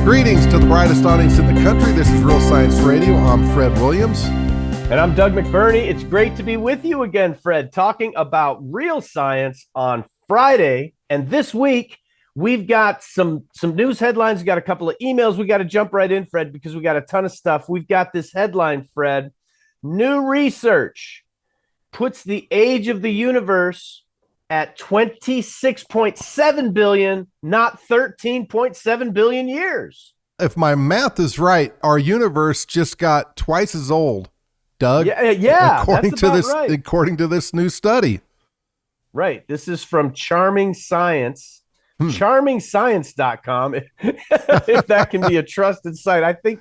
Greetings to the brightest audience in the country. This is Real Science Radio. I'm Fred Williams. And I'm Doug McBurney. It's great to be with you again, Fred, talking about real science on Friday. And this week, we've got some news headlines. We got a couple of emails. We got to jump right in, Fred, because we got a ton of stuff. We've got this headline, Fred. New research puts the age of the universe at 26.7 billion, not 13.7 billion years. If my math is right, our universe just got twice as old, Doug. Yeah, according that's to about this, right. according to this new study. Right. This is from Charming Science, charmingscience.com. If that can be a trusted site, I think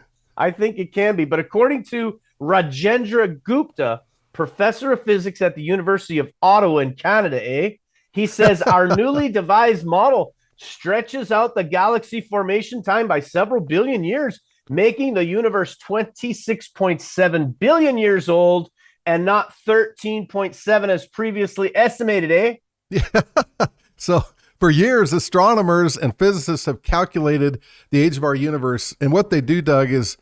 it can be. But according to Rajendra Gupta, professor of physics at the University of Ottawa in Canada, he says our newly devised model stretches out the galaxy formation time by several billion years, making the universe 26.7 billion years old and not 13.7 as previously estimated, Yeah. So for years, astronomers and physicists have calculated the age of our universe. And what they do, Doug, is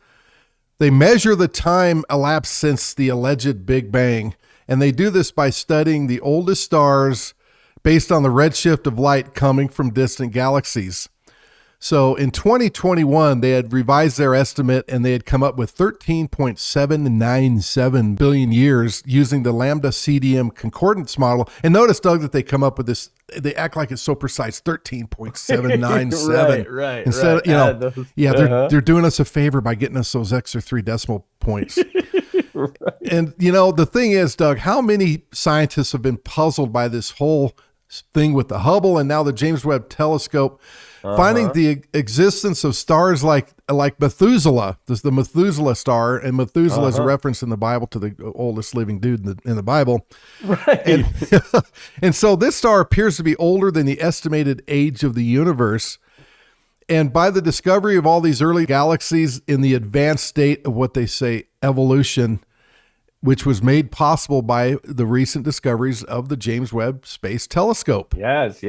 they measure the time elapsed since the alleged Big Bang. And they do this by studying the oldest stars based on the redshift of light coming from distant galaxies. So in 2021, they had revised their estimate and they had come up with 13.797 billion years using the Lambda CDM concordance model. And notice, Doug, that they come up with this, they act like it's so precise, 13.797. right. Instead, they're doing us a favor by getting us those extra 3 decimal points. Right. And, the thing is, Doug, how many scientists have been puzzled by this whole thing with the Hubble and now the James Webb Telescope, finding the existence of stars like Methuselah. There's the Methuselah star, and Methuselah is a reference in the Bible to the oldest living dude in the Bible. Right. And so this star appears to be older than the estimated age of the universe. And by the discovery of all these early galaxies in the advanced state of what they say evolution, which was made possible by the recent discoveries of the James Webb Space Telescope. Yes.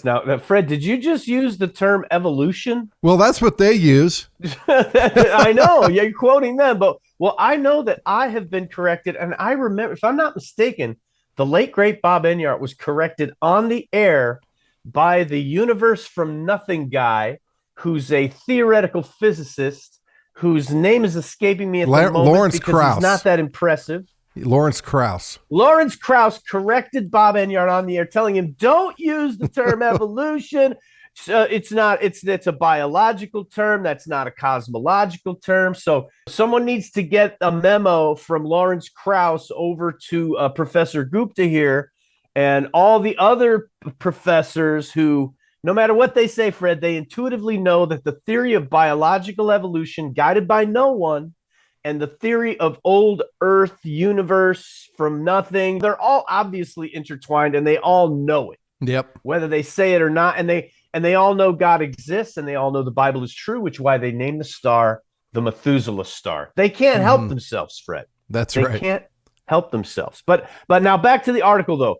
Now, Fred, did you just use the term evolution? Well, that's what they use. I know, you're quoting them, but I know that I have been corrected, and I remember, if I'm not mistaken, the late, great Bob Enyart was corrected on the air by the universe from nothing guy, who's a theoretical physicist, whose name is escaping me at the moment Lawrence because Krauss. He's not that impressive. Lawrence Krauss. Lawrence Krauss corrected Bob Enyart on the air, telling him, don't use the term evolution. It's a biological term. That's not a cosmological term. So someone needs to get a memo from Lawrence Krauss over to Professor Gupta here and all the other professors who, no matter what they say, Fred, they intuitively know that the theory of biological evolution guided by no one and the theory of old Earth universe from nothing, they're all obviously intertwined and they all know it. Yep. Whether they say it or not. And they all know God exists and they all know the Bible is true, which is why they named the star the Methuselah star. They can't help themselves, Fred. That's right. They can't help themselves. But now back to the article, though.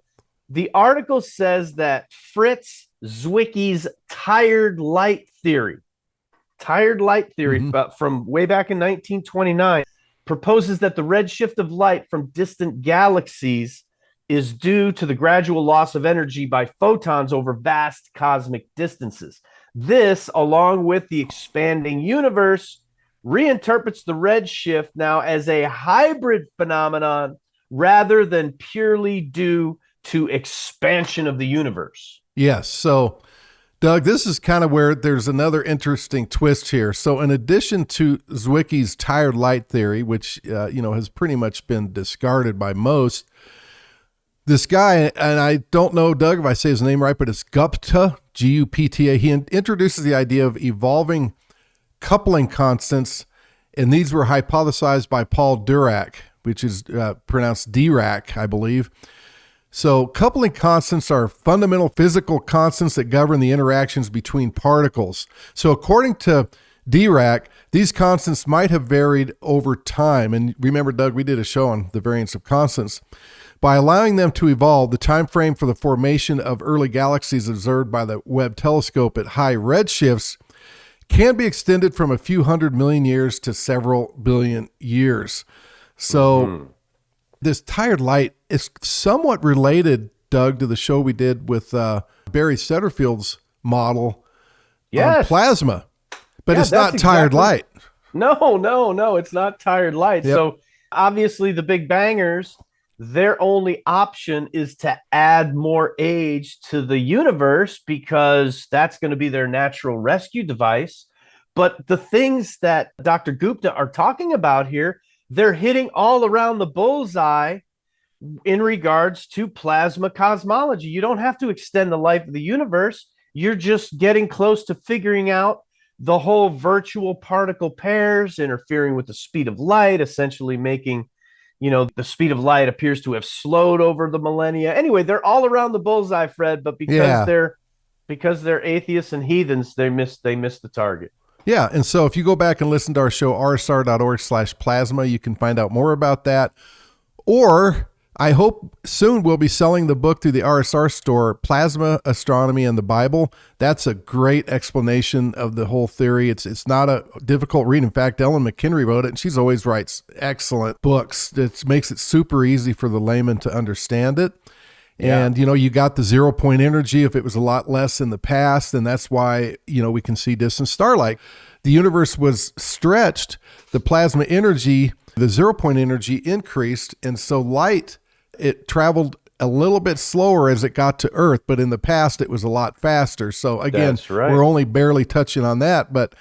The article says that Fritz Zwicky's tired light theory from way back in 1929 proposes that the redshift of light from distant galaxies is due to the gradual loss of energy by photons over vast cosmic distances. This, along with the expanding universe, reinterprets the redshift now as a hybrid phenomenon rather than purely due to expansion of the universe. Yes. So, Doug, this is kind of where there's another interesting twist here. So in addition to Zwicky's tired light theory, which, has pretty much been discarded by most, this guy, and I don't know, Doug, if I say his name right, but it's Gupta, Gupta. He introduces the idea of evolving coupling constants, and these were hypothesized by Paul Dirac, which is pronounced Dirac, I believe. So coupling constants are fundamental physical constants that govern the interactions between particles. So according to Dirac, these constants might have varied over time. And remember, Doug, we did a show on the variance of constants. By allowing them to evolve, the time frame for the formation of early galaxies observed by the Webb telescope at high redshifts can be extended from a few 100 million years to several billion years. So this tired light is somewhat related, Doug, to the show we did with Barry Setterfield's model on plasma, but it's not tired light. No, it's not tired light. Yep. So obviously the big bangers, their only option is to add more age to the universe because that's going to be their natural rescue device. But the things that Dr. Gupta are talking about here, they're hitting all around the bullseye in regards to plasma cosmology. You don't have to extend the life of the universe. You're just getting close to figuring out the whole virtual particle pairs interfering with the speed of light, essentially making, the speed of light appears to have slowed over the millennia. Anyway, they're all around the bullseye, Fred, but because they're atheists and heathens, they missed the target. Yeah. And so if you go back and listen to our show, rsr.org/plasma, you can find out more about that. Or I hope soon we'll be selling the book through the RSR store, Plasma, Astronomy, and the Bible. That's a great explanation of the whole theory. It's not a difficult read. In fact, Ellen McHenry wrote it, and she's always writes excellent books. It makes it super easy for the layman to understand it. And, you got the 0 point energy. If it was a lot less in the past, then that's why, we can see distant starlight. The universe was stretched. The plasma energy, the 0 point energy increased. And so light, it traveled a little bit slower as it got to Earth, but in the past it was a lot faster. So again, we're only barely touching on that. But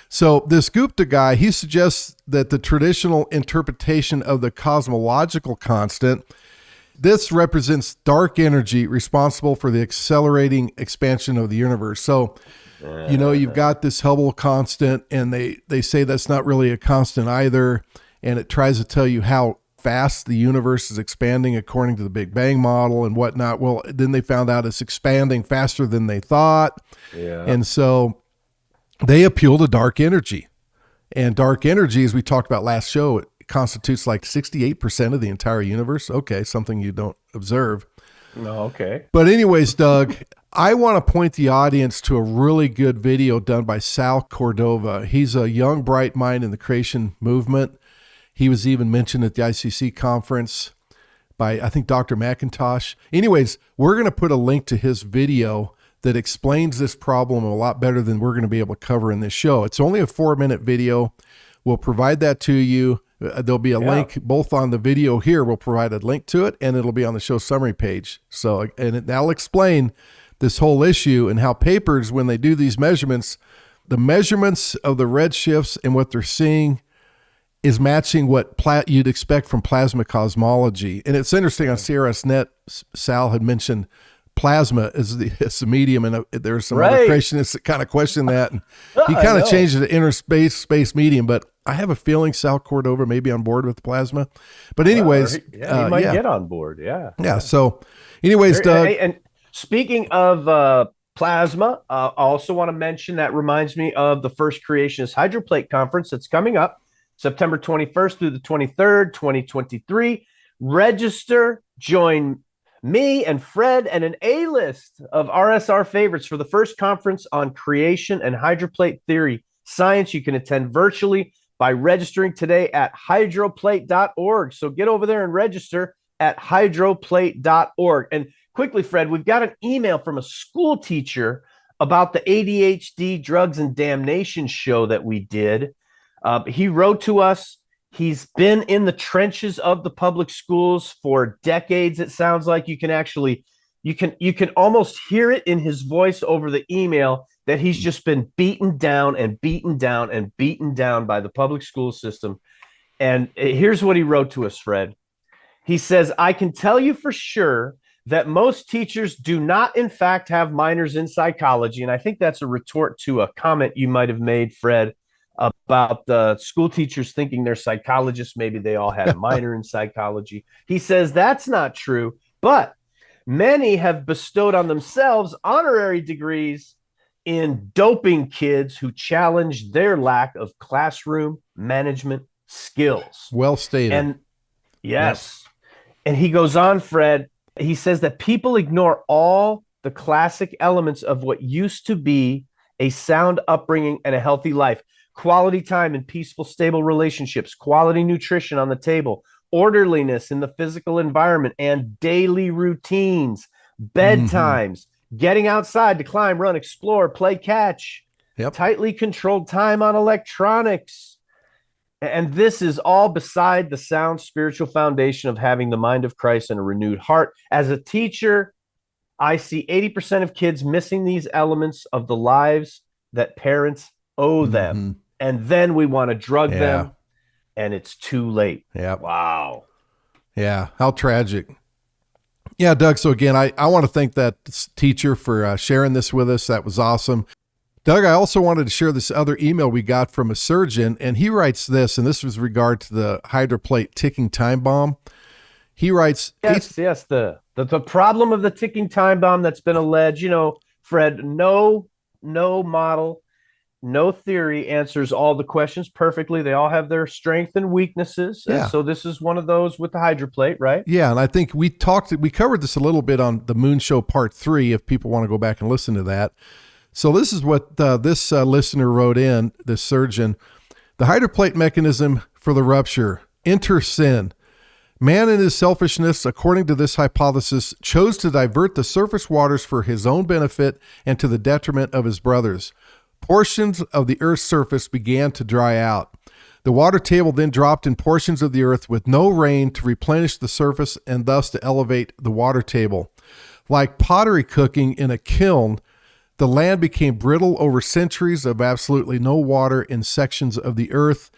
so this Gupta guy, he suggests that the traditional interpretation of the cosmological constant, this represents dark energy responsible for the accelerating expansion of the universe. So, you've got this Hubble constant, and they say that's not really a constant either. And it tries to tell you how fast the universe is expanding according to the Big Bang model and whatnot. Well, then they found out it's expanding faster than they thought. Yeah. And so they appeal to dark energy. And dark energy, as we talked about last show, it constitutes like 68% of the entire universe. Okay, something you don't observe. No, okay. But anyways, Doug, I want to point the audience to a really good video done by Sal Cordova. He's a young, bright mind in the creation movement. He was even mentioned at the ICC conference by, I think, Dr. McIntosh. Anyways, we're going to put a link to his video that explains this problem a lot better than we're going to be able to cover in this show. It's only a 4-minute video. We'll provide that to you. There'll be a link both on the video here. We'll provide a link to it, and it'll be on the show summary page. So, that'll explain this whole issue and how papers, when they do these measurements, the measurements of the redshifts and what they're seeing is matching what you'd expect from plasma cosmology. And it's interesting, on CRSNet, Sal had mentioned plasma as the medium, and there are some other creationists that kind of question that. And he kind of changed it to inner space medium, but I have a feeling Sal Cordova may be on board with plasma. But anyways, he might get on board. Yeah. So anyways, Doug. And speaking of plasma, I also want to mention, that reminds me of the First Creationist Hydroplate Conference that's coming up September 21st through the 23rd, 2023. Register, join me and Fred and an A-list of RSR favorites for the first conference on creation and hydroplate theory science. You can attend virtually by registering today at hydroplate.org. So get over there and register at hydroplate.org. And quickly, Fred, we've got an email from a school teacher about the ADHD Drugs and Damnation show that we did. He wrote to us. He's been in the trenches of the public schools for decades. It sounds like you can almost hear it in his voice over the email that he's just been beaten down and beaten down and beaten down by the public school system. And here's what he wrote to us, Fred. He says, I can tell you for sure that most teachers do not, in fact, have minors in psychology. And I think that's a retort to a comment you might have made, Fred, about the school teachers thinking they're psychologists. Maybe they all had a minor in psychology. He says that's not true, but many have bestowed on themselves honorary degrees in doping kids who challenge their lack of classroom management skills. Well stated. And yes. Yep. And he goes on, Fred, he says that people ignore all the classic elements of what used to be a sound upbringing and a healthy life. Quality time and peaceful, stable relationships, quality nutrition on the table, orderliness in the physical environment, and daily routines, bedtimes, getting outside to climb, run, explore, play catch, tightly controlled time on electronics. And this is all beside the sound spiritual foundation of having the mind of Christ and a renewed heart. As a teacher, I see 80% of kids missing these elements of the lives that parents owe them. And then we want to drug them, and it's too late. Yeah. Wow. Yeah. How tragic. Yeah, Doug. So again, I want to thank that teacher for sharing this with us. That was awesome. Doug, I also wanted to share this other email we got from a surgeon, and he writes this, and this was regard to the Hydroplate ticking time bomb. He writes, yes, the problem of the ticking time bomb that's been alleged, Fred, no model, no theory answers all the questions perfectly. They all have their strengths and weaknesses. Yeah. And so this is one of those with the Hydroplate, right? Yeah. And I think we covered this a little bit on the Moon Show Part 3, if people want to go back and listen to that. So this is what this listener wrote in, this surgeon. The hydroplate mechanism for the rupture, enter sin. Man in his selfishness, according to this hypothesis, chose to divert the surface waters for his own benefit and to the detriment of his brothers. Portions of the earth's surface began to dry out. The water table then dropped in portions of the earth with no rain to replenish the surface and thus to elevate the water table. Like pottery cooking in a kiln, the land became brittle over centuries of absolutely no water in sections of the earth.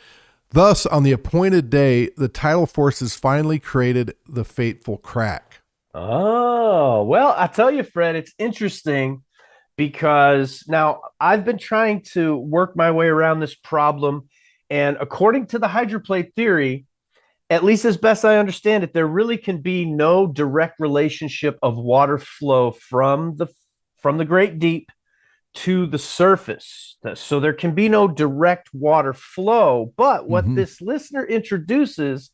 Thus, on the appointed day, the tidal forces finally created the fateful crack. Oh, well, I tell you, Fred, it's interesting because now I've been trying to work my way around this problem. And according to the hydroplate theory, at least as best I understand it, there really can be no direct relationship of water flow from the great deep to the surface. So there can be no direct water flow. But what this listener introduces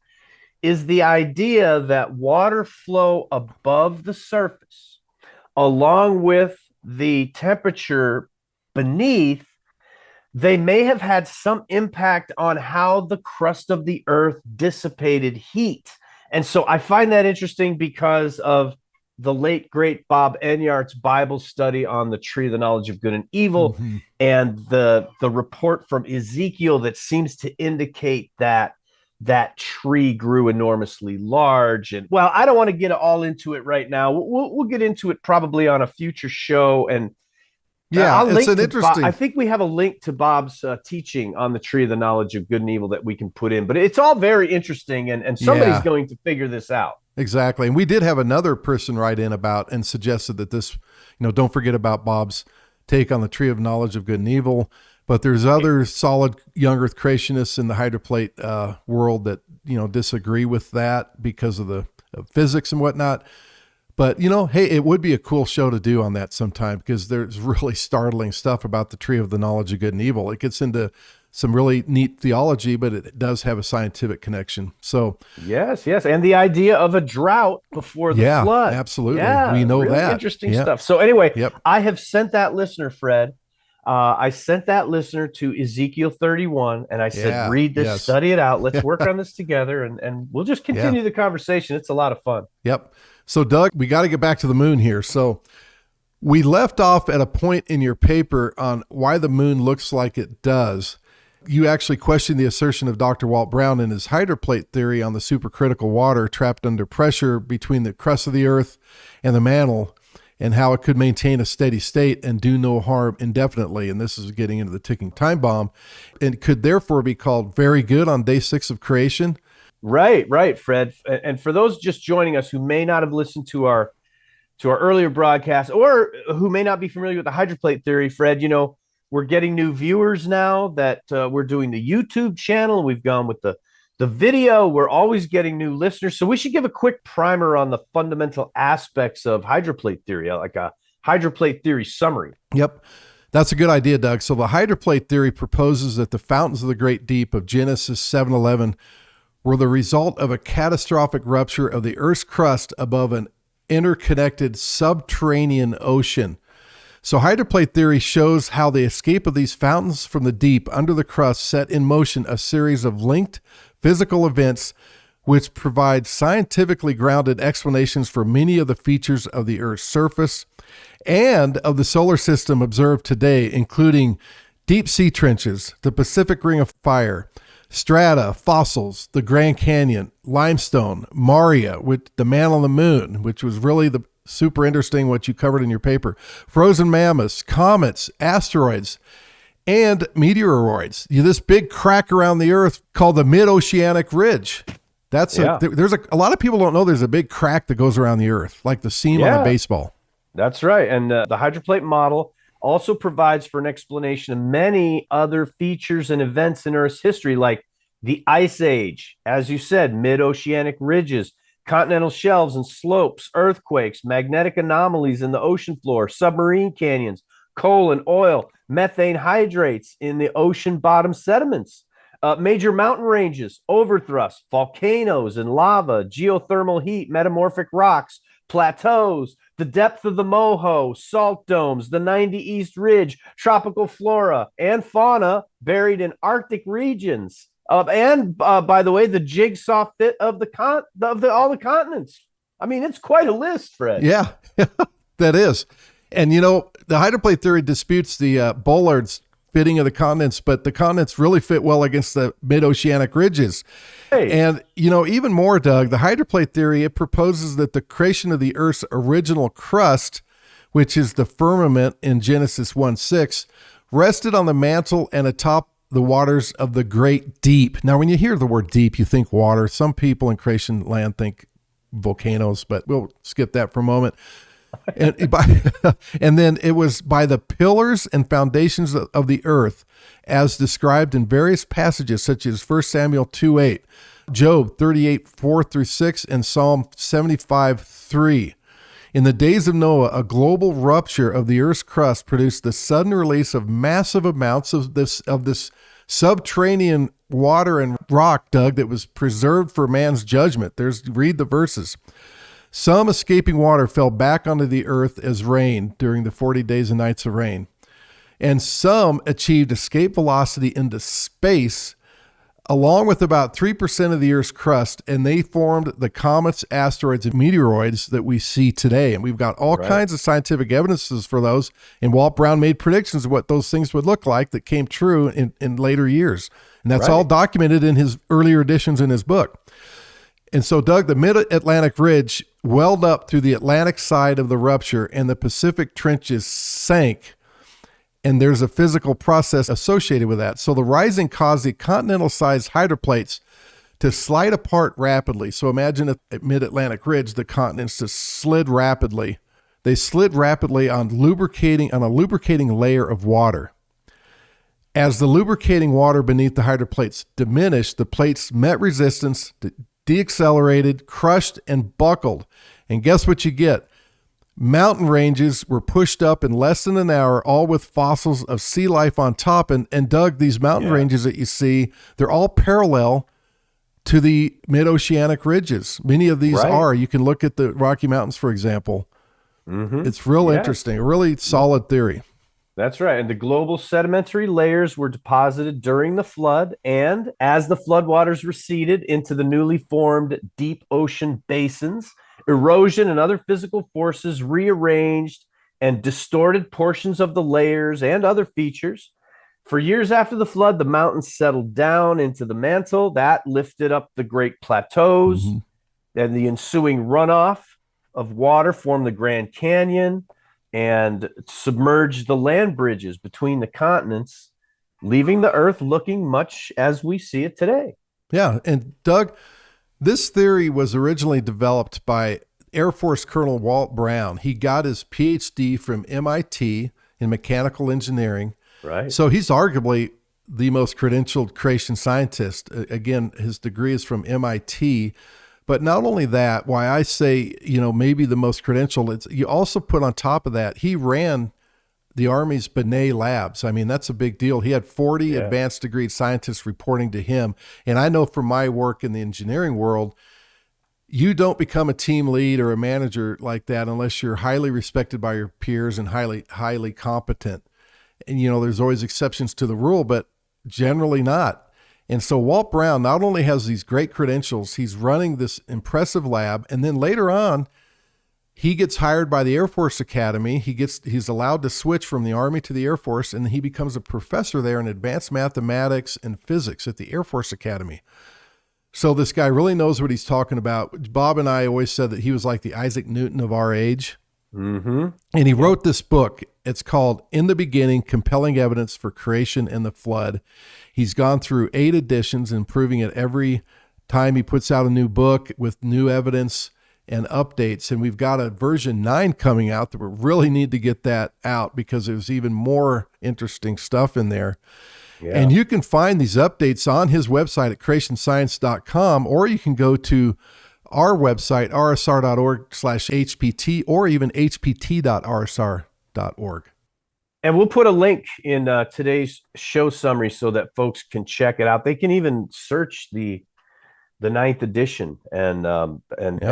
is the idea that water flow above the surface, along with the temperature beneath, they may have had some impact on how the crust of the earth dissipated heat. And so I find that interesting because of the late, great Bob Enyart's Bible study on the tree of the knowledge of good and evil, and the report from Ezekiel that seems to indicate that tree grew enormously large. And well, I don't want to get all into it right now. We'll get into it probably on a future show. And yeah, it's an interesting. I think we have a link to Bob's teaching on the tree of the knowledge of good and evil that we can put in. But it's all very interesting, and somebody's going to figure this out. Exactly. And we did have another person write in about and suggested that this, don't forget about Bob's take on the tree of knowledge of good and evil. But there's other solid young earth creationists in the hydroplate world that, disagree with that because of the physics and whatnot. But, hey, it would be a cool show to do on that sometime because there's really startling stuff about the tree of the knowledge of good and evil. It gets into some really neat theology, but it does have a scientific connection. So yes. And the idea of a drought before the flood. Absolutely. Yeah, we know really that. Interesting stuff. So anyway, I have sent that listener, Fred. I sent that listener to Ezekiel 31, and I said, read this, study it out. Let's work on this together, and we'll just continue the conversation. It's a lot of fun. Yep. So, Doug, we got to get back to the moon here. So we left off at a point in your paper on why the moon looks like it does. You actually questioned the assertion of Dr. Walt Brown in his hydroplate theory on the supercritical water trapped under pressure between the crust of the earth and the mantle, and how it could maintain a steady state and do no harm indefinitely. And this is getting into the ticking time bomb, and could therefore be called very good on day 6 of creation. Right, Fred. And for those just joining us who may not have listened to our earlier broadcast, or who may not be familiar with the hydroplate theory, Fred, we're getting new viewers now that we're doing the YouTube channel. We've gone with the video. We're always getting new listeners. So we should give a quick primer on the fundamental aspects of hydroplate theory, like a hydroplate theory summary. Yep. That's a good idea, Doug. So the hydroplate theory proposes that the fountains of the great deep of Genesis 7:11 were the result of a catastrophic rupture of the Earth's crust above an interconnected subterranean ocean. So hydroplate theory shows how the escape of these fountains from the deep under the crust set in motion a series of linked physical events which provide scientifically grounded explanations for many of the features of the Earth's surface and of the solar system observed today, including deep sea trenches, the Pacific Ring of Fire, strata, fossils, the Grand Canyon, limestone, Maria, with the man on the moon, which was really the super interesting what you covered in your paper, frozen mammoths, comets, asteroids, and meteoroids. This big crack around the Earth called the mid-oceanic ridge. There's a lot of people don't know there's a big crack that goes around the Earth, like the seam on a baseball. That's right. And the hydroplate model also provides for an explanation of many other features and events in Earth's history, like the Ice Age, as you said, mid-oceanic ridges, continental shelves and slopes, earthquakes, magnetic anomalies in the ocean floor, submarine canyons, coal and oil, methane hydrates in the ocean bottom sediments, major mountain ranges, overthrust, volcanoes and lava, geothermal heat, metamorphic rocks, plateaus, the depth of the Moho, salt domes, the 90 East Ridge, tropical flora and fauna buried in Arctic regions. By the way, the jigsaw fit of all the continents. I mean, it's quite a list, Fred. Yeah, that is. And, the hydroplate theory disputes the bollards fitting of the continents, but the continents really fit well against the mid-oceanic ridges. Hey. And, even more, Doug, the hydroplate theory, it proposes that the creation of the Earth's original crust, which is the firmament in Genesis 1:6, rested on the mantle and atop the waters of the great deep. Now, when you hear the word deep, you think water. Some people in creation land think volcanoes, but we'll skip that for a moment. And then it was by the pillars and foundations of the earth, as described in various passages such as 1 Samuel 2:8, Job 38:4-6, and Psalm 75:3. In the days of Noah, a global rupture of the Earth's crust produced the sudden release of massive amounts of this subterranean water and rock, Doug, that was preserved for man's judgment. Read the verses. Some escaping water fell back onto the earth as rain during the 40 days and nights of rain. And some achieved escape velocity into space, along with about 3% of the Earth's crust, and they formed the comets, asteroids, and meteoroids that we see today. And we've got all kinds of scientific evidences for those, and Walt Brown made predictions of what those things would look like that came true in later years. And that's all documented in his earlier editions in his book. And so, Doug, the mid-Atlantic ridge welled up through the Atlantic side of the rupture, and the Pacific trenches sank. And there's a physical process associated with that. So the rising caused the continental-sized hydroplates to slide apart rapidly. So imagine at mid-Atlantic ridge, the continents just slid rapidly. They slid rapidly on a lubricating layer of water. As the lubricating water beneath the hydroplates diminished, the plates met resistance, deaccelerated, crushed, and buckled. And guess what you get? Mountain ranges were pushed up in less than an hour, all with fossils of sea life on top. And Doug, these mountain ranges that you see, they're all parallel to the mid-oceanic ridges. Many of these are. You can look at the Rocky Mountains, for example. Mm-hmm. It's real interesting, a really solid theory. That's right. And the global sedimentary layers were deposited during the flood. And as the floodwaters receded into the newly formed deep ocean basins, erosion and other physical forces rearranged and distorted portions of the layers and other features. For years after the flood, the mountains settled down into the mantle. That lifted up the great plateaus, and the ensuing runoff of water formed the Grand Canyon and submerged the land bridges between the continents, leaving the earth looking much as we see it today. Yeah. And Doug, this theory was originally developed by Air Force Colonel Walt Brown. He got his PhD from MIT in mechanical engineering. Right. So he's arguably the most credentialed creation scientist. Again, his degree is from MIT. But not only that, why I say, maybe the most credentialed, you also put on top of that, he ran the Army's Benet Labs. I mean, that's a big deal. He had 40 Yeah. advanced degree scientists reporting to him. And I know from my work in the engineering world, you don't become a team lead or a manager like that unless you're highly respected by your peers and highly competent. And, there's always exceptions to the rule, but generally not. And so Walt Brown not only has these great credentials, he's running this impressive lab. And then later on, he gets hired by the Air Force Academy. He's allowed to switch from the Army to the Air Force, and he becomes a professor there in advanced mathematics and physics at the Air Force Academy. So this guy really knows what he's talking about. Bob and I always said that he was like the Isaac Newton of our age. Mm-hmm. And he wrote this book. It's called In the Beginning, Compelling Evidence for Creation and the Flood. He's gone through 8 editions, improving it every time he puts out a new book with new evidence and updates. And we've got a version 9 coming out that we really need to get that out because there's even more interesting stuff in there. Yeah. And you can find these updates on his website at creationscience.com, or you can go to our website, rsr.org/HPT, or even hpt.rsr.org. And we'll put a link in today's show summary so that folks can check it out. They can even search the 9th edition. And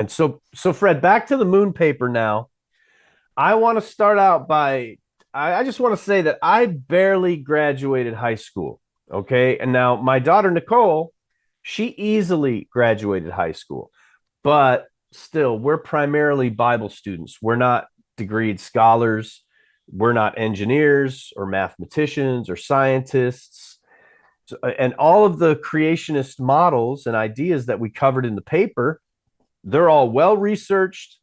so Fred, back to the moon paper now. I want to start out by, I just want to say that I barely graduated high school. Okay. And now my daughter, Nicole, she easily graduated high school, but still we're primarily Bible students. We're not degreed scholars. We're not engineers or mathematicians or scientists. And all of the creationist models and ideas that we covered in the paper, they're all well-researched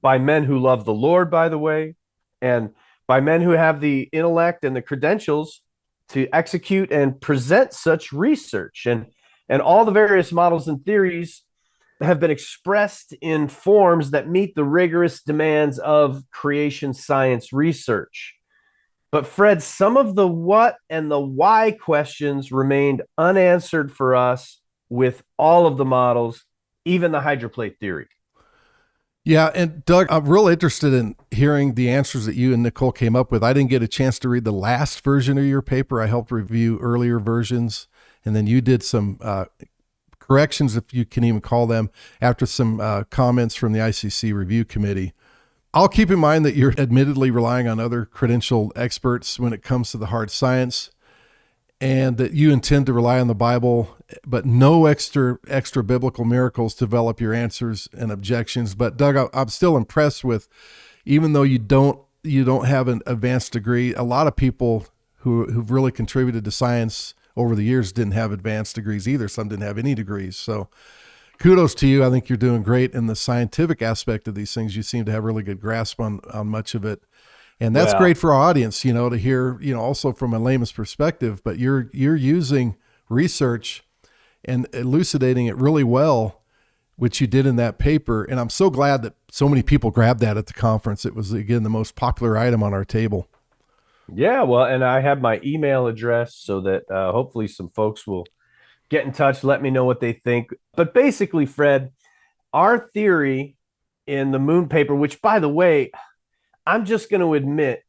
by men who love the Lord, by the way, and by men who have the intellect and the credentials to execute and present such research. And all the various models and theories have been expressed in forms that meet the rigorous demands of creation science research. But Fred, some of the what and the why questions remained unanswered for us with all of the models, even the hydroplate theory. Yeah, and Doug, I'm real interested in hearing the answers that you and Nicole came up with. I didn't get a chance to read the last version of your paper. I helped review earlier versions, and then you did some corrections, if you can even call them, after some comments from the ICC review committee. I'll keep in mind that you're admittedly relying on other credentialed experts when it comes to the hard science, and that you intend to rely on the Bible, but no extra biblical miracles to develop your answers and objections. But Doug, I'm still impressed with, even though you don't have an advanced degree, a lot of people who've really contributed to science over the years didn't have advanced degrees either. Some didn't have any degrees. So kudos to you. I think you're doing great in the scientific aspect of these things. You seem to have really good grasp on much of it. And that's great for our audience, to hear, also from a layman's perspective, but you're using research and elucidating it really well, which you did in that paper. And I'm so glad that so many people grabbed that at the conference. It was, again, the most popular item on our table. Yeah, well, and I have my email address so that hopefully some folks will get in touch, let me know what they think. But basically, Fred, our theory in the moon paper, which, by the way, I'm just going to admit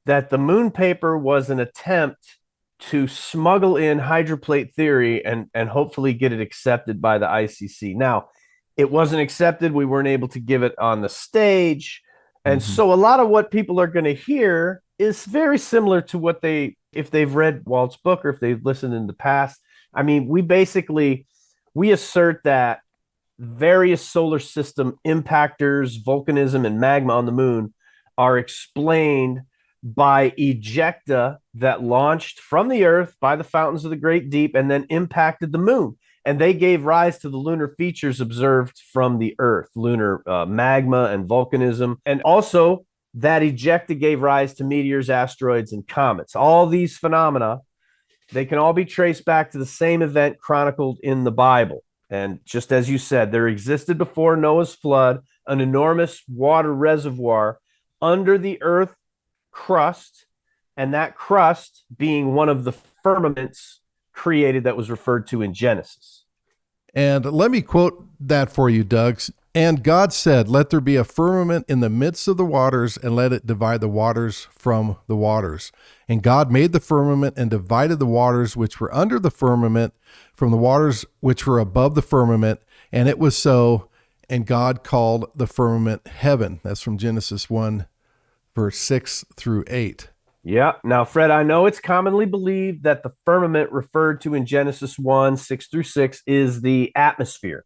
that the moon paper was an attempt to smuggle in hydroplate theory and hopefully get it accepted by the ICC. Now, it wasn't accepted. We weren't able to give it on the stage. And so a lot of what people are going to hear is very similar to what if they've read Walt's book or if they've listened in the past. I mean, we assert that various solar system impactors, volcanism, and magma on the moon are explained by ejecta that launched from the Earth by the fountains of the great deep and then impacted the moon. And they gave rise to the lunar features observed from the Earth, lunar magma and volcanism. And also that ejecta gave rise to meteors, asteroids, and comets. All these phenomena, they can all be traced back to the same event chronicled in the Bible. And just as you said, there existed before Noah's flood an enormous water reservoir under the earth crust, and that crust being one of the firmaments created that was referred to in Genesis. And let me quote that for you, Doug. And God said, let there be a firmament in the midst of the waters, and let it divide the waters from the waters. And God made the firmament and divided the waters which were under the firmament from the waters which were above the firmament. And it was so, and God called the firmament heaven. That's from Genesis 1, verse 6 through 8. Yeah. Now, Fred, I know it's commonly believed that the firmament referred to in Genesis 1, 6 through 6 is the atmosphere.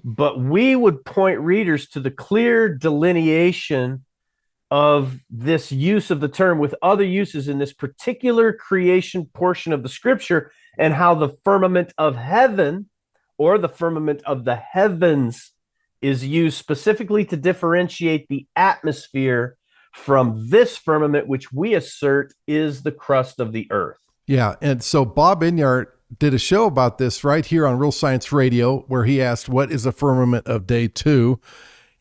But we would point readers to the clear delineation of this use of the term with other uses in this particular creation portion of the scripture, and how the firmament of heaven or the firmament of the heavens is used specifically to differentiate the atmosphere from this firmament, which we assert is the crust of the earth. Yeah. And so Bob Enyart did a show about this right here on Real Science Radio, where he asked, what is a firmament of day 2?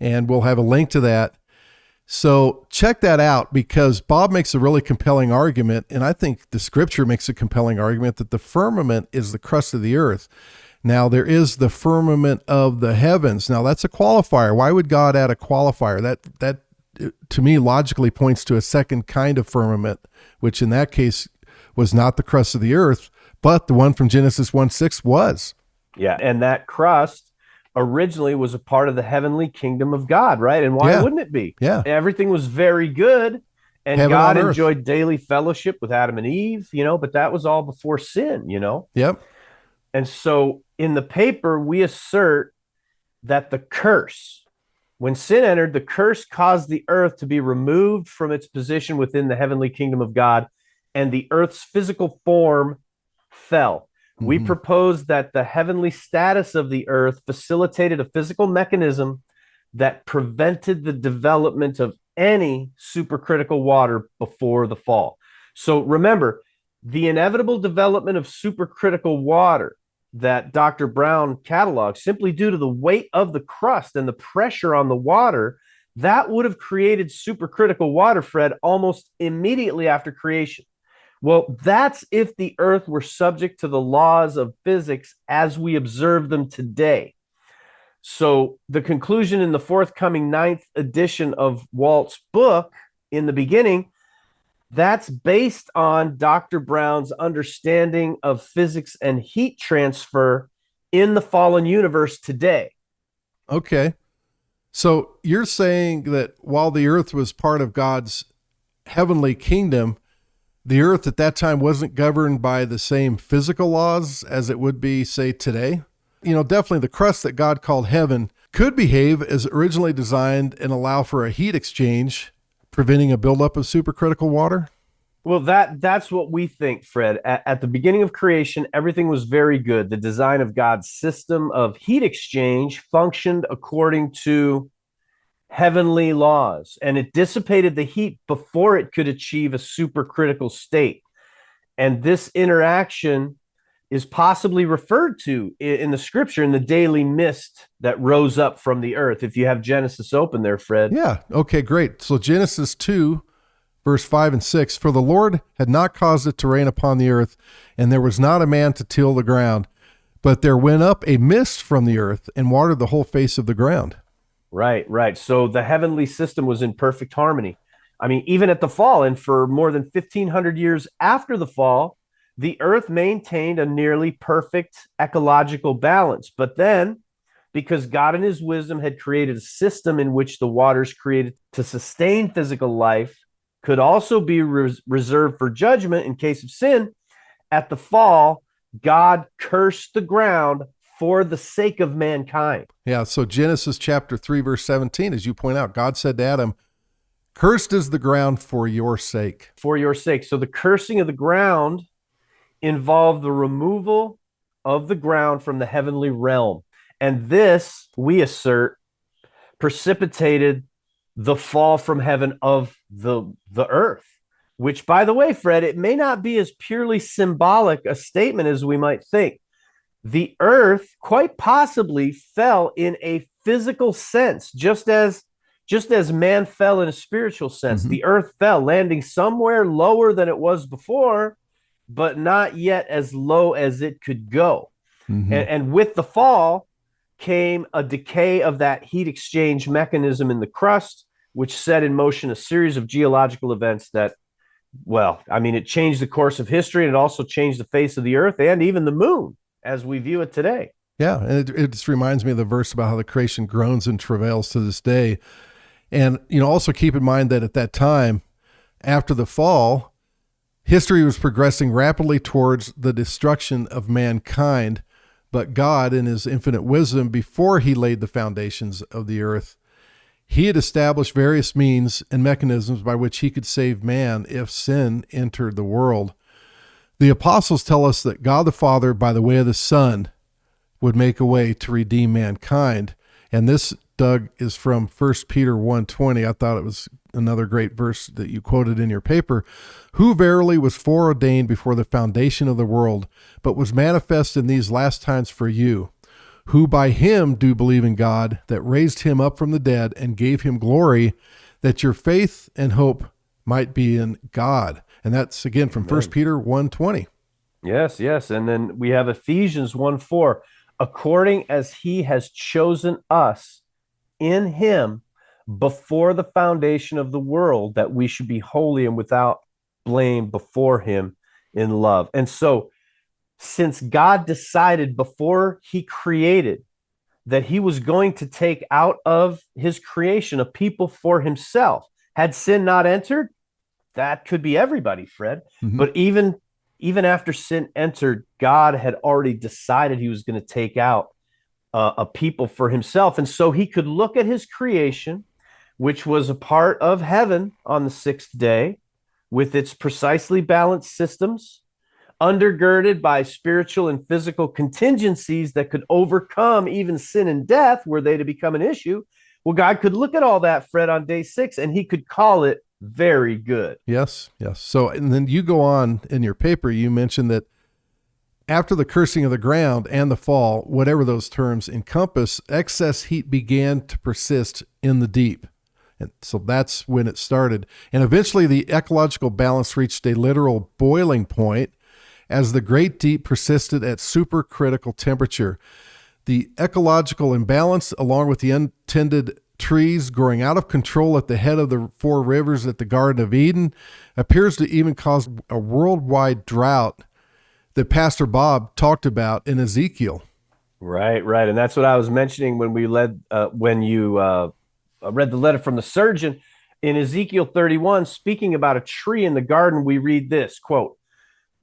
And we'll have a link to that. So check that out, because Bob makes a really compelling argument. And I think the scripture makes a compelling argument that the firmament is the crust of the earth. Now there is the firmament of the heavens. Now that's a qualifier. Why would God add a qualifier? That to me logically points to a second kind of firmament, which in that case was not the crust of the earth, but the one from Genesis 1:6 was. Yeah, and that crust originally was a part of the heavenly kingdom of God, right? And why wouldn't it be? Yeah. Everything was very good, and Heaven God on earth. enjoyed daily fellowship with Adam and Eve, but that was all before sin, Yep. And so in the paper, we assert that the curse, when sin entered, the curse caused the earth to be removed from its position within the heavenly kingdom of God, and the earth's physical form fell. We propose that the heavenly status of the earth facilitated a physical mechanism that prevented the development of any supercritical water before the fall. So remember, the inevitable development of supercritical water that Dr. Brown cataloged, simply due to the weight of the crust and the pressure on the water, that would have created supercritical water, Fred, almost immediately after creation. Well, that's if the earth were subject to the laws of physics as we observe them today. So the conclusion in the forthcoming 9th edition of Walt's book, In the Beginning, that's based on Dr. Brown's understanding of physics and heat transfer in the fallen universe today. Okay. So you're saying that while the earth was part of God's heavenly kingdom, the earth at that time wasn't governed by the same physical laws as it would be, say, today? Definitely the crust that God called heaven could behave as originally designed and allow for a heat exchange, preventing a buildup of supercritical water? Well, that's what we think, Fred. At the beginning of creation, everything was very good. The design of God's system of heat exchange functioned according to heavenly laws, and it dissipated the heat before it could achieve a supercritical state. And this interaction is possibly referred to in the scripture in the daily mist that rose up from the earth. If you have Genesis open there, Fred. Yeah. Okay, great. So Genesis 2, verse 5 and 6, for the Lord had not caused it to rain upon the earth, and there was not a man to till the ground, but there went up a mist from the earth and watered the whole face of the ground. Right. So the heavenly system was in perfect harmony. I mean, even at the fall, and for more than 1,500 years after the fall, the earth maintained a nearly perfect ecological balance. But then, because God in his wisdom had created a system in which the waters created to sustain physical life could also be reserved for judgment in case of sin, at the fall, God cursed the ground for the sake of mankind. Yeah, so Genesis chapter 3, verse 17, as you point out, God said to Adam, cursed is the ground for your sake. For your sake. So the cursing of the ground involved the removal of the ground from the heavenly realm. And this, we assert, precipitated the fall from heaven of the earth, which, by the way, Fred, it may not be as purely symbolic a statement as we might think. The earth quite possibly fell in a physical sense, just as man fell in a spiritual sense. The earth fell, landing somewhere lower than it was before, but not yet as low as it could go. And with the fall, came a decay of that heat exchange mechanism in the crust, which set in motion a series of geological events that, well, I mean, it changed the course of history, and it also changed the face of the earth and even the moon as we view it today. Yeah, and it just reminds me of the verse about how the creation groans and travails to this day. And, also keep in mind that at that time, after the fall, history was progressing rapidly towards the destruction of mankind. But God, in his infinite wisdom, before he laid the foundations of the earth, he had established various means and mechanisms by which he could save man if sin entered the world. The apostles tell us that God the Father, by the way of the Son, would make a way to redeem mankind. And this, Doug, is from 1 Peter 1:20. I thought it was another great verse that you quoted in your paper. Who verily was foreordained before the foundation of the world, but was manifest in these last times for you, who by him do believe in God, that raised him up from the dead and gave him glory, that your faith and hope might be in God. And that's, again, from 1 Peter 1:20. Yes, yes. And then we have Ephesians 1:4. According as he has chosen us in him before the foundation of the world, that we should be holy and without blame before him in love. And so, since God decided before he created that he was going to take out of his creation a people for himself, had sin not entered, that could be everybody, Fred. Mm-hmm. But even after sin entered, God had already decided he was going to take out a people for himself. And so he could look at his creation, which was a part of heaven on the sixth day, with its precisely balanced systems, undergirded by spiritual and physical contingencies that could overcome even sin and death were they to become an issue. Well, God could look at all that, Fred, on day 6, and he could call it very good. Yes, yes. So, and then you go on in your paper, you mentioned that after the cursing of the ground and the fall, whatever those terms encompass, excess heat began to persist in the deep. And so that's when it started. And eventually the ecological balance reached a literal boiling point as the great deep persisted at supercritical temperature. The ecological imbalance, along with the untended trees growing out of control at the head of the 4 rivers at the Garden of Eden, appears to even cause a worldwide drought that Pastor Bob talked about in Ezekiel. Right. And that's what I was mentioning when we when you read the letter from the surgeon. In Ezekiel 31, speaking about a tree in the garden, we read this, quote,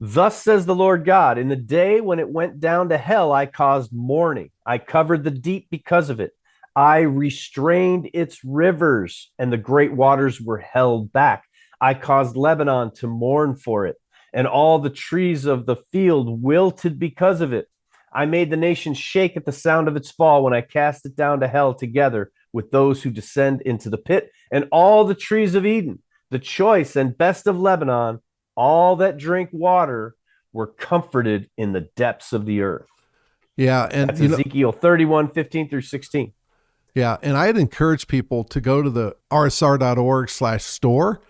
"Thus says the Lord God, in the day when it went down to hell, I caused mourning. I covered the deep because of it. I restrained its rivers, and the great waters were held back. I caused Lebanon to mourn for it, and all the trees of the field wilted because of it. I made the nation shake at the sound of its fall when I cast it down to hell together with those who descend into the pit, and all the trees of Eden, the choice and best of Lebanon, all that drink water, were comforted in the depths of the earth." Yeah, and that's Ezekiel 31:15-16. Yeah, and I'd encourage people to go to the rsr.org/store,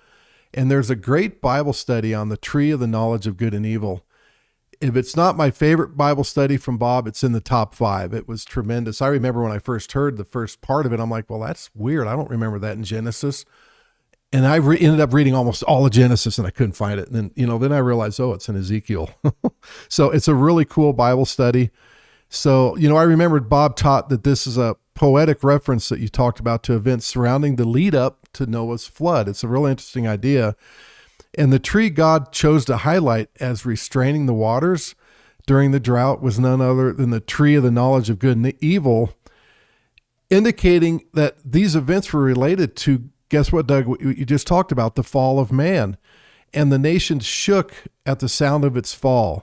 and there's a great Bible study on the tree of the knowledge of good and evil. If it's not my favorite Bible study from Bob, it's in the top 5. It was tremendous. I remember when I first heard the first part of it, I'm like, well, that's weird. I don't remember that in Genesis. And I ended up reading almost all of Genesis, and I couldn't find it. And then, then I realized, oh, it's in Ezekiel. So it's a really cool Bible study. So, I remembered Bob taught that this is a poetic reference that you talked about to events surrounding the lead up to Noah's flood. It's a real interesting idea. And the tree God chose to highlight as restraining the waters during the drought was none other than the tree of the knowledge of good and evil, indicating that these events were related to, guess what, Doug, what you just talked about, the fall of man. And the nation shook at the sound of its fall.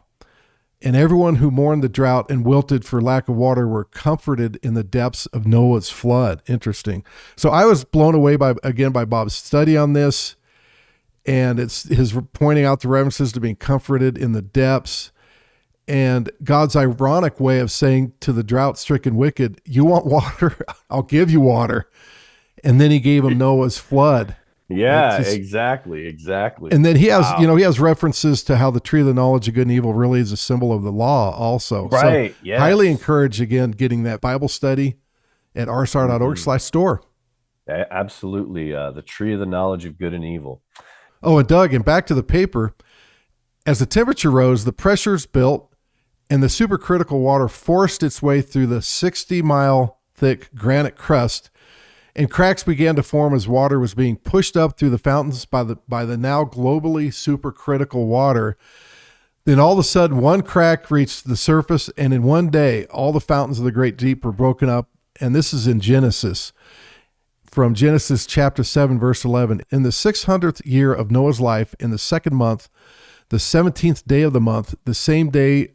And everyone who mourned the drought and wilted for lack of water were comforted in the depths of Noah's flood. Interesting. So I was blown away by Bob's study on this. And it's his pointing out the references to being comforted in the depths, and God's ironic way of saying to the drought-stricken wicked, you want water? I'll give you water. And then he gave him Noah's flood. Yeah, exactly, exactly. And then he has, Wow. he has references to how the tree of the knowledge of good and evil really is a symbol of the law also. So Right. highly Yes. encourage, again, getting that Bible study at Mhm. rsr.org/store. Absolutely. The tree of the knowledge of good and evil. Oh, and Doug, and back to the paper. As the temperature rose, the pressures built and the supercritical water forced its way through the 60-mile thick granite crust, and cracks began to form as water was being pushed up through the fountains by the now globally supercritical water. Then all of a sudden, one crack reached the surface, and in one day, all the fountains of the great deep were broken up. And this is in Genesis, from Genesis chapter 7, verse 11. In the 600th year of Noah's life, in the second month, the 17th day of the month, the same day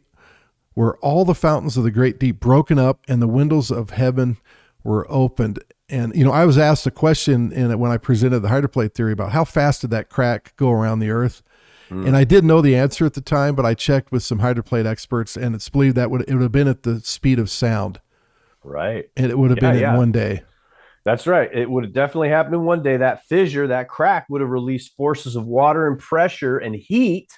were all the fountains of the great deep broken up, and the windows of heaven were opened. And, I was asked a question when I presented the hydroplate theory about how fast did that crack go around the earth. And I didn't know the answer at the time, but I checked with some hydroplate experts, and it's believed that it would have been at the speed of sound. Right. And it would have Yeah, been in yeah. one day. That's right. It would have definitely happened in one day. That fissure, that crack would have released forces of water and pressure and heat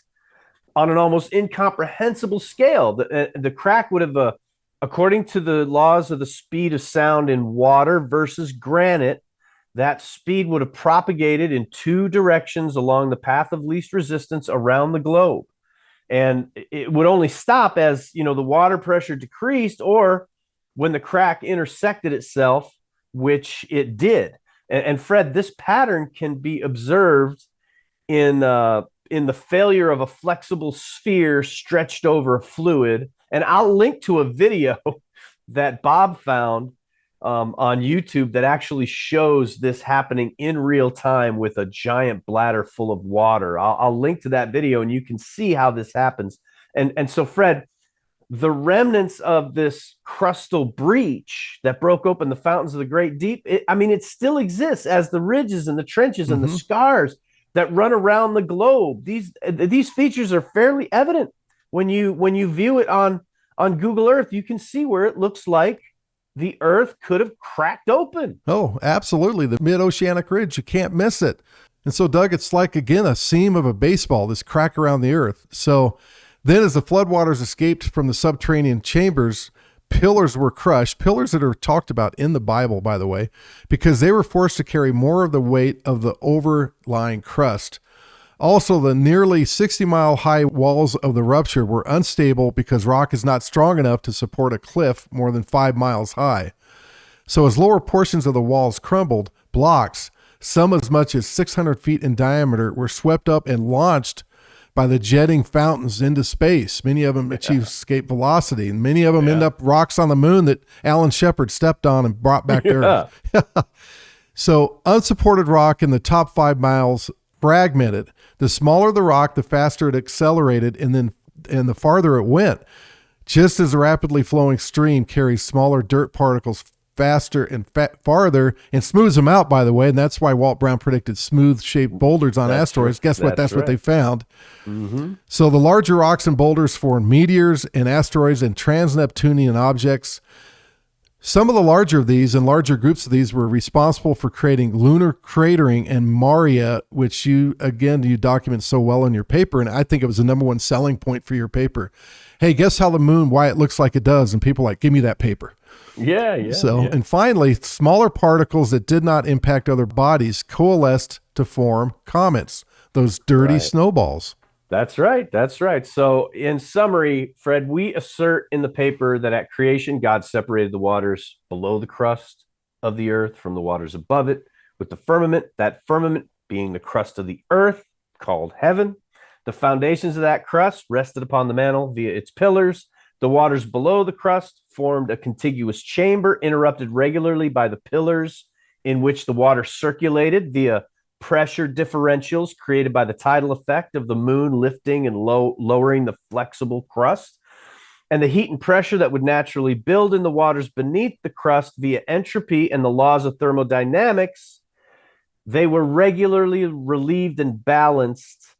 on an almost incomprehensible scale. The crack would have, according to the laws of the speed of sound in water versus granite, that speed would have propagated in two directions along the path of least resistance around the globe. And it would only stop as, the water pressure decreased or when the crack intersected itself, which it did. And Fred, this pattern can be observed in the failure of a flexible sphere stretched over a fluid. And I'll link to a video that Bob found on YouTube that actually shows this happening in real time with a giant bladder full of water. I'll link to that video and you can see how this happens. And so, Fred, the remnants of this crustal breach that broke open the fountains of the great deep, it still exists as the ridges and the trenches and the Mm-hmm. scars that run around the globe. These features are fairly evident when you view it on Google Earth. You can see where it looks like the Earth could have cracked open. Oh, absolutely. The mid-oceanic ridge, you can't miss it. And so, Doug, it's like, again, a seam of a baseball, this crack around the earth. So then as the floodwaters escaped from the subterranean chambers, pillars were crushed, pillars that are talked about in the Bible, by the way, because they were forced to carry more of the weight of the overlying crust. Also, the nearly 60-mile high walls of the rupture were unstable because rock is not strong enough to support a cliff more than 5 miles high. So as lower portions of the walls crumbled, blocks, some as much as 600 feet in diameter, were swept up and launched by the jetting fountains into space. Many of them achieve escape velocity, and many of them end up rocks on the moon that Alan Shepard stepped on and brought back to Earth. So unsupported rock in the top 5 miles fragmented. The smaller the rock, the faster it accelerated, and the farther it went. Just as a rapidly flowing stream carries smaller dirt particles faster and farther and smooths them out, by the way, and that's why Walt Brown predicted smooth-shaped boulders on asteroids. Guess what? That's what they found. Mm-hmm. So the larger rocks and boulders form meteors and asteroids and trans-Neptunian objects. Some of the larger of these and larger groups of these were responsible for creating lunar cratering and Maria, which you document so well in your paper, and I think it was the number one selling point for your paper. Hey, guess how the moon, why it looks like it does? And people are like, give me that paper. Yeah. And finally, smaller particles that did not impact other bodies coalesced to form comets, those dirty snowballs. That's right. That's right. So, in summary, Fred, we assert in the paper that at creation, God separated the waters below the crust of the earth from the waters above it with the firmament, that firmament being the crust of the earth called heaven. The foundations of that crust rested upon the mantle via its pillars. The waters below the crust formed a contiguous chamber interrupted regularly by the pillars in which the water circulated via pressure differentials created by the tidal effect of the moon lifting and lowering the flexible crust, and the heat and pressure that would naturally build in the waters beneath the crust via entropy and the laws of thermodynamics. They were regularly relieved and balanced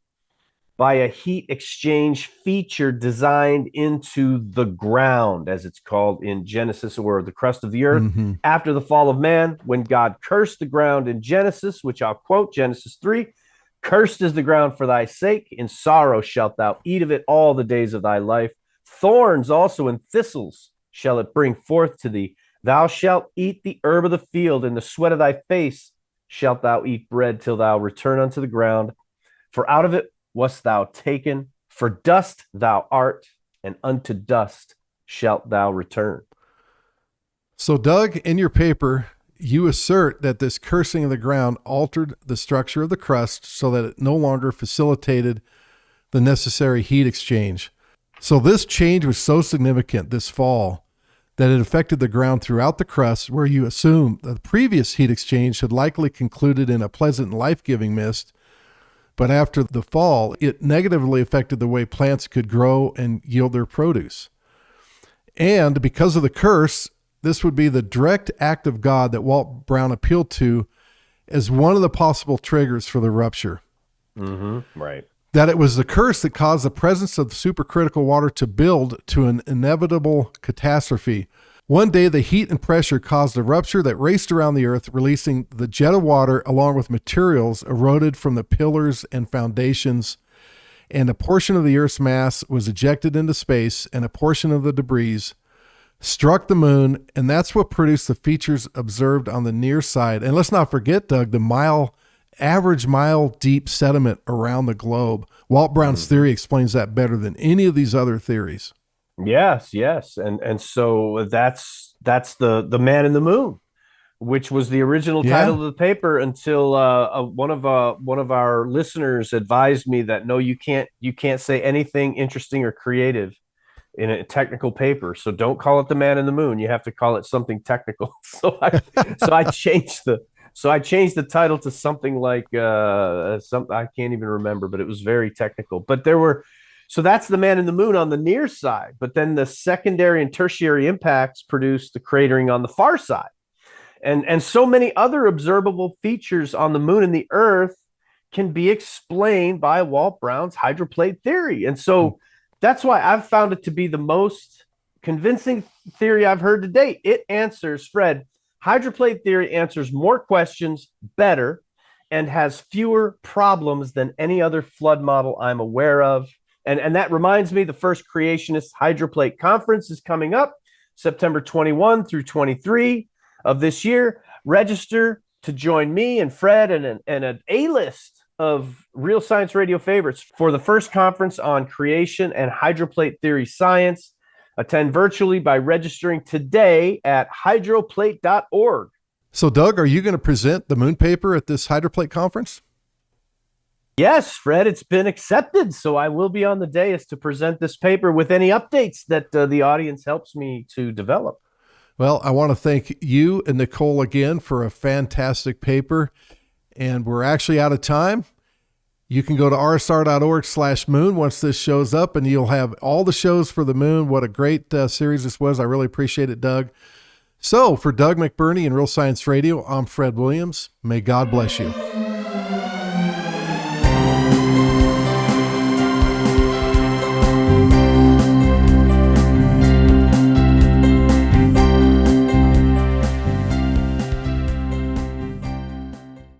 by a heat exchange feature designed into the ground, as it's called in Genesis, or the crust of the earth. Mm-hmm. After the fall of man, when God cursed the ground in Genesis, which I'll quote, Genesis 3, cursed is the ground for thy sake, in sorrow shalt thou eat of it all the days of thy life. Thorns also and thistles shall it bring forth to thee. Thou shalt eat the herb of the field, in the sweat of thy face shalt thou eat bread till thou return unto the ground. For out of it wast thou taken, for dust thou art, and unto dust shalt thou return. So, Doug, in your paper, you assert that this cursing of the ground altered the structure of the crust so that it no longer facilitated the necessary heat exchange. So this change was so significant this fall that it affected the ground throughout the crust, where you assume the previous heat exchange had likely concluded in a pleasant, life-giving mist. But after the fall, it negatively affected the way plants could grow and yield their produce. And because of the curse, this would be the direct act of God that Walt Brown appealed to as one of the possible triggers for the rupture. Mm-hmm. Right. That it was the curse that caused the presence of supercritical water to build to an inevitable catastrophe. One day, the heat and pressure caused a rupture that raced around the earth, releasing the jet of water along with materials eroded from the pillars and foundations, and a portion of the earth's mass was ejected into space, and a portion of the debris struck the moon, and that's what produced the features observed on the near side. And let's not forget, Doug, the average mile deep sediment around the globe. Walt Brown's theory explains that better than any of these other theories. Yes. And so that's the man in the moon, which was the original title of the paper, until one of our listeners advised me that no, you can't say anything interesting or creative in a technical paper. So don't call it the man in the moon. You have to call it something technical. So I changed the title to something like I can't even remember, but it was very technical. But so that's the man in the moon on the near side. But then the secondary and tertiary impacts produced the cratering on the far side. And so many other observable features on the moon and the earth can be explained by Walt Brown's hydroplate theory. And so that's why I've found it to be the most convincing theory I've heard to date. It answers, Fred, hydroplate theory answers more questions better and has fewer problems than any other flood model I'm aware of. And that reminds me, the first Creationist Hydroplate Conference is coming up September 21 through 23 of this year. Register to join me and Fred and an A-list of Real Science Radio favorites for the first conference on creation and hydroplate theory science. Attend virtually by registering today at hydroplate.org. So, Doug, are you going to present the moon paper at this hydroplate conference? Yes, Fred, it's been accepted. So I will be on the dais to present this paper with any updates that the audience helps me to develop. Well, I want to thank you and Nicole again for a fantastic paper. And we're actually out of time. You can go to rsr.org/moon once this shows up, and you'll have all the shows for the moon. What a great series this was. I really appreciate it, Doug. So for Doug McBurney and Real Science Radio, I'm Fred Williams. May God bless you.